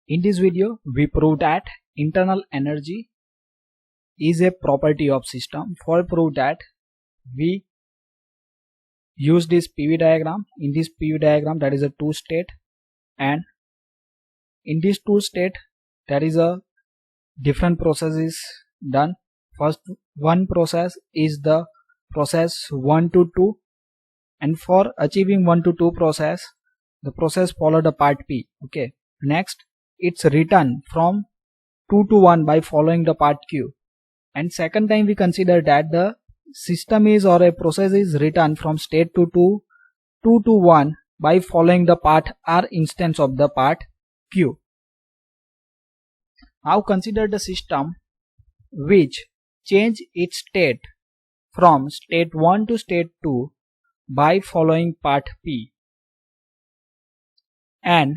In this video, we prove that internal energy is a property of system. For prove that, we use this PV diagram. In this PV diagram, that is a two state, and in this two state, there is a different process is done. First one process is the process 1 to 2, and for achieving 1 to 2 process, the process follow the part P. Okay. Next, it's written from 2 to 1 by following the part Q. And second time we consider that the system is or a process is written from state to 2 to 1 by following the part R instance of the part Q. Now consider the system which change its state from state 1 to state 2 by following part P, and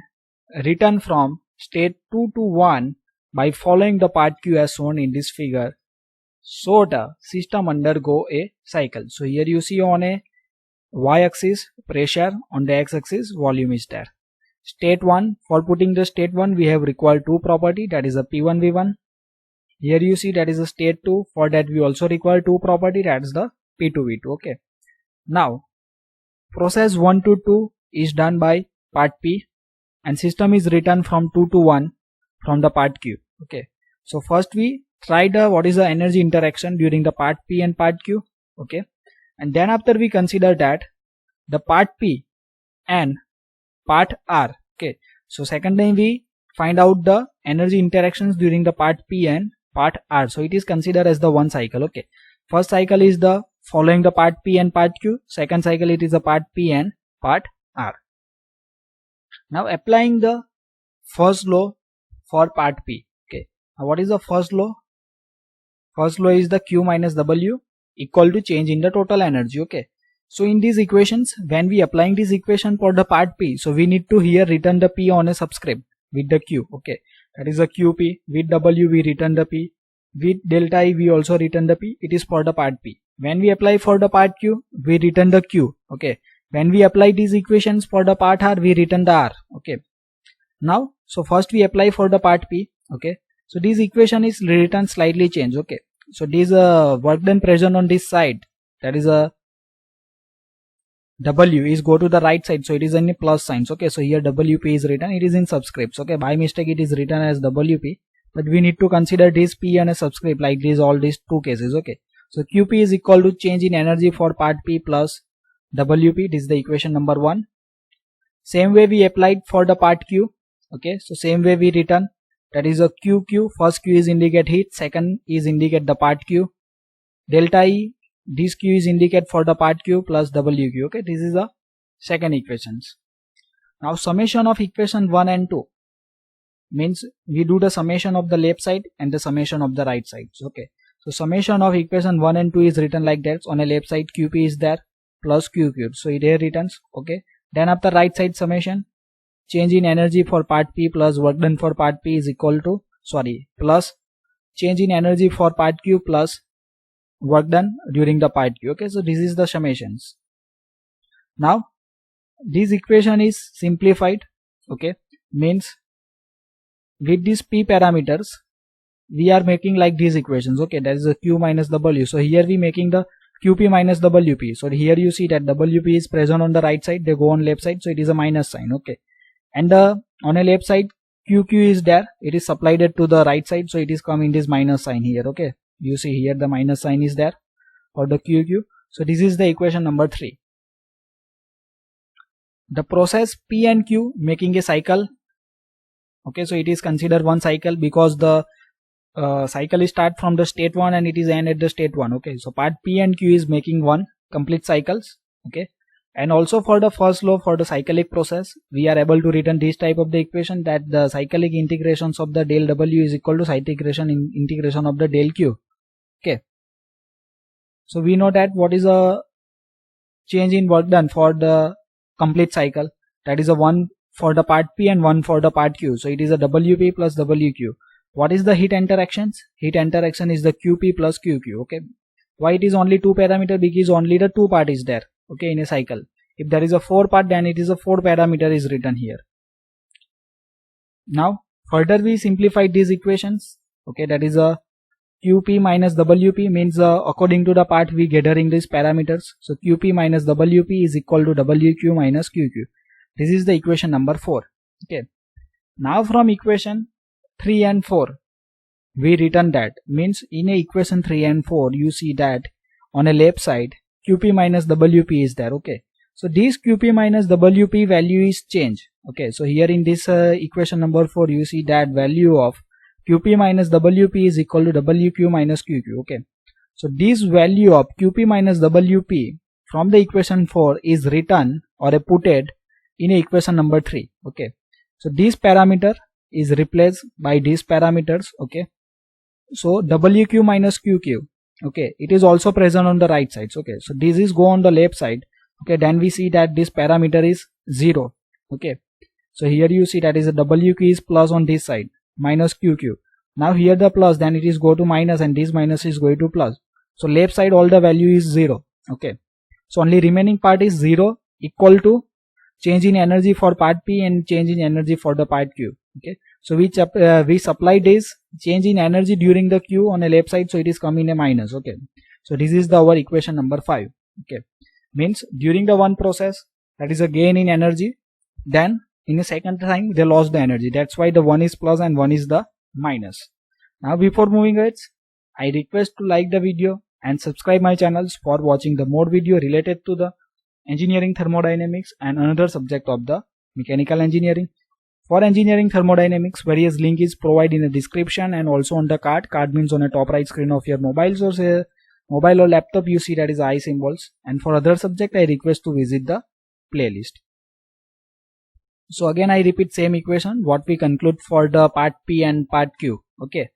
return from state 2 to 1 by following the part Q as shown in this figure. So the system undergo a cycle. So here you see on a y-axis pressure, on the x-axis volume is there. State 1, for putting the state 1 we have required two property, that is a P1 V1. Here you see that is a state 2, for that we also require two property, that is the P2 V2. Okay. Now process 1 to 2 is done by part P, and system is written from 2 to 1 from the part Q. Okay. So first we try the what is the energy interaction during the part P and part Q. Okay. And then after we consider that the part P and part R. Okay. So second time we find out the energy interactions during the part P and part R. So it is considered as the one cycle. Okay. First cycle is the following the part P and part Q. Second cycle it is the part P and part R. Now applying the first law for part P. Okay. Now what is the first law? First law is the Q minus W equal to change in the total energy. Okay. So in these equations, when we applying this equation for the part P, so we need to here return the P on a subscript with the Q. Okay. That is a QP. With W we return the P. With delta I we also return the P. It is for the part P. When we apply for the part Q, we return the Q. Okay. When we apply these equations for the part R, we return the R. Okay. Now, so first we apply for the part P. Okay. So this equation is written slightly changed. Okay. So this work done present on this side, that is a W is go to the right side. So it is in a plus signs. Okay. So here WP is written. It is in subscripts. Okay. By mistake it is written as WP. But we need to consider this P and a subscript like this, all these two cases. Okay. So QP is equal to change in energy for part P plus WP. This is the equation number 1. Same way we applied for the part Q. Okay. So same way we return. That is a QQ. First Q is indicate heat. Second is indicate the part Q. Delta E. This Q is indicate for the part Q plus WQ. Okay. This is the second equations. Now summation of equation 1 and 2 means we do the summation of the left side and the summation of the right side. Okay. So summation of equation 1 and 2 is written like that. On a left side QP is there plus Q cubed. So it here returns. Okay. Then after right side summation, change in energy for part P plus work done for part P is equal to plus change in energy for part Q plus work done during the part Q. Okay. So this is the summations. Now this equation is simplified. Okay. Means with these P parameters we are making like these equations. Okay. That is a Q minus W. So here we making the QP minus WP. So here you see that WP is present on the right side, they go on left side, so it is a minus sign. Okay. And on a left side QQ is there, it is supplied to the right side, so it is coming this minus sign here. Okay. You see here the minus sign is there for the QQ. So this is the equation number 3. The process P and Q making a cycle. Okay. So it is considered one cycle because the cycle is start from the state 1 and it is end at the state 1. Okay. So part P and Q is making one complete cycles. Okay. And also for the first law for the cyclic process, we are able to return this type of the equation, that the cyclic integrations of the del W is equal to integration of the del Q. Okay. So we know that what is a change in work done for the complete cycle, that is a 1 for the part P and 1 for the part Q. So it is a WP plus WQ. What is the heat interactions? Heat interaction is the QP plus QQ. Okay. Why it is only 2 parameter? Because only the 2 part is there. Okay. In a cycle, if there is a 4 part, then it is a 4 parameter is written here. Now further we simplified these equations. Okay, that is a QP minus WP means according to the part we gathering these parameters. So QP minus WP is equal to WQ minus QQ. This is the equation number 4. Okay. Now from equation 3 and 4 we written that, means in a equation 3 and 4 you see that on a left side QP minus WP is there. Okay, so this QP minus WP value is changed. Okay, so here in this equation number 4 you see that value of QP minus WP is equal to WQ minus QQ. Okay, so this value of QP minus WP from the equation 4 is written or putted in a equation number 3. Okay, so this parameter is replaced by these parameters. Okay, so WQ minus QQ, okay, it is also present on the right side. Okay, so this is go on the left side. Okay, then we see that this parameter is 0. Okay, so here you see that is a WQ is plus on this side, minus QQ. Now here the plus, then it is go to minus, and this minus is going to plus. So left side all the value is 0. Okay, so only remaining part is 0 equal to change in energy for part P and change in energy for the part Q. Okay, so we supply this change in energy during the Q on the left side, so it is coming a minus. Okay, so this is our equation number 5. Okay, means during the one process that is a gain in energy, then in the second time they lost the energy. That's why the one is plus and one is the minus. Now before moving ahead, I request to like the video and subscribe my channels for watching the more video related to the engineering thermodynamics and another subject of the mechanical engineering. For engineering thermodynamics, various link is provided in the description and also on the card. Card means on the top right screen of your mobile, or say mobile or laptop you see that is I symbols. And for other subject I request to visit the playlist. So again I repeat same equation what we conclude for the part P and part Q. Okay,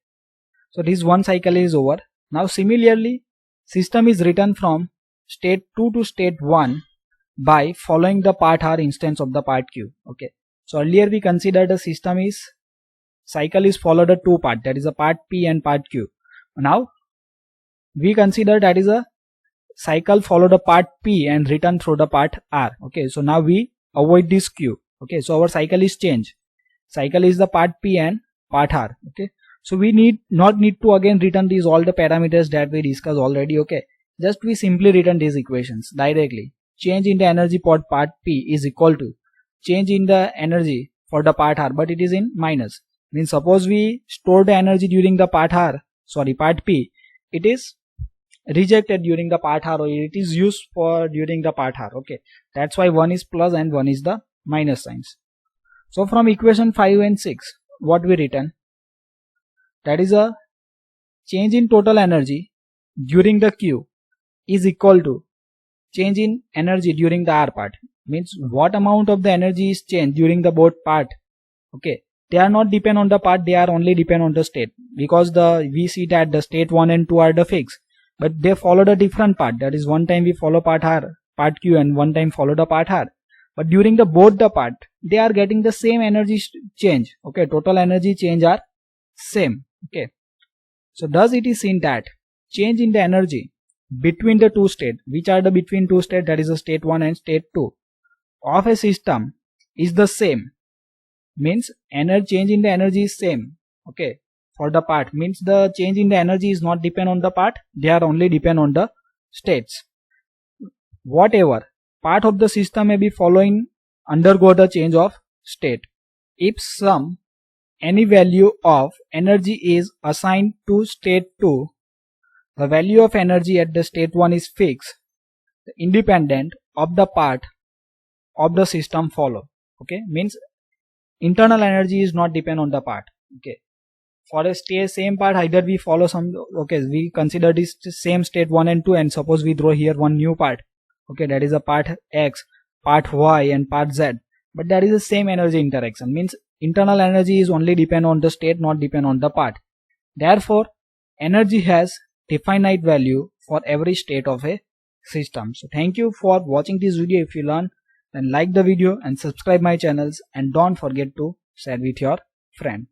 so this one cycle is over. Now similarly system is written from state 2 to state 1 by following the part R instance of the part Q. Okay, so earlier we considered the system is cycle is followed a two part, that is a part P and part Q. Now we consider that is a cycle followed a part P and written through the part R. Okay, so now we avoid this Q. Okay, so our cycle is changed. Cycle is the part P and part R. Okay, so we not need to again return these all the parameters that we discussed already. Okay, just we simply return these equations directly. Change in the energy for part P is equal to change in the energy for the part R, but it is in minus. Means suppose we store the energy during the part P, it is rejected during the part R, or it is used for during the part R. Okay, that's why one is plus and one is the minus signs. So from equation 5 and 6 what we written, that is a change in total energy during the Q is equal to change in energy during the R part. Means what amount of the energy is changed during the both part. Okay, they are not depend on the part, they are only depend on the state, because we see that the state 1 and 2 are the fixed, but they follow the different part. That is one time we follow part Q and one time follow the part R, but during the both the part they are getting the same energy change. Okay, total energy change are same. Okay, so thus it is seen that change in the energy between the two state, which are the between two state, that is a state 1 and state 2 of a system is the same. Means change in the energy is same. Okay, for the part, means the change in the energy is not depend on the part, they are only depend on the states. Whatever part of the system may be following undergo the change of state. If any value of energy is assigned to state 2, the value of energy at the state 1 is fixed, independent of the part of the system follow. Okay, means internal energy is not depend on the part. Okay, for a same part either we follow some, okay, we consider this same state 1 and 2, and suppose we draw here one new part. Okay, that is a part X, part Y and part Z, but that is the same energy interaction. Means internal energy is only depend on the state, not depend on the part. Therefore energy has definite value for every state of a system. So thank you for watching this video. If you learn, then like the video and subscribe my channels, and don't forget to share with your friend.